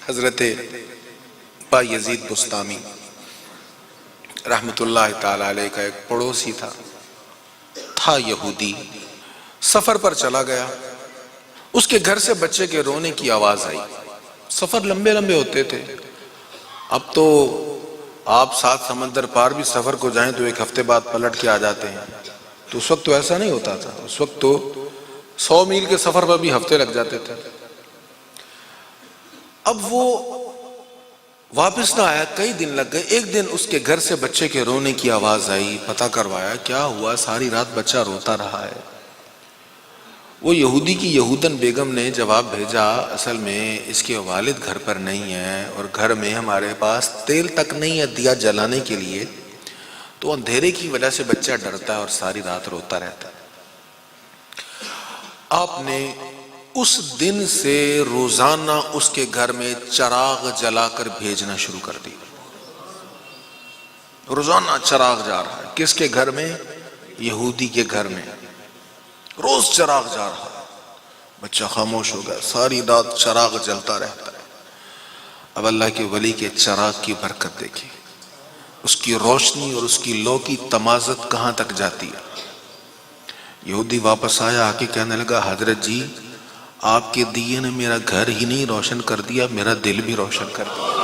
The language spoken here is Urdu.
حضرت با یزید بستامی رحمت اللہ تعالی علیہ کا ایک پڑوسی تھا یہودی، سفر پر چلا گیا، اس کے گھر سے بچے کے رونے کی آواز آئی۔ سفر لمبے لمبے ہوتے تھے، اب تو آپ 7 سمندر پار بھی سفر کو جائیں تو 1 ہفتے بعد پلٹ کے آ جاتے ہیں، تو اس وقت تو ایسا نہیں ہوتا تھا، اس وقت تو 100 میل کے سفر پر بھی ہفتے لگ جاتے تھے۔ اب وہ واپس نہ آیا، کئی دن لگ گئے، ایک دن اس کے گھر سے بچے کے رونے کی آواز آئی، پتہ کروایا کیا ہوا، ساری رات بچہ روتا رہا ہے۔ وہ یہودی کی یہودن بیگم نے جواب بھیجا، اصل میں اس کے والد گھر پر نہیں ہیں اور گھر میں ہمارے پاس تیل تک نہیں ہے دیا جلانے کے لیے، تو اندھیرے کی وجہ سے بچہ ڈرتا ہے اور ساری رات روتا رہتا ہے۔ آپ نے اس دن سے روزانہ اس کے گھر میں چراغ جلا کر بھیجنا شروع کر دیا۔ روزانہ چراغ جا رہا ہے، کس کے گھر میں؟ یہودی کے گھر میں، روز چراغ جا رہا ہے۔ بچہ خاموش ہو گیا، ساری رات چراغ جلتا رہتا ہے۔ اب اللہ کے ولی کے چراغ کی برکت دیکھیں، اس کی روشنی اور اس کی لو کی تمازت کہاں تک جاتی ہے۔ یہودی واپس آیا، آ کے کہنے لگا، حضرت جی آپ کے دیے نے میرا گھر ہی نہیں روشن کر دیا، میرا دل بھی روشن کر دیا۔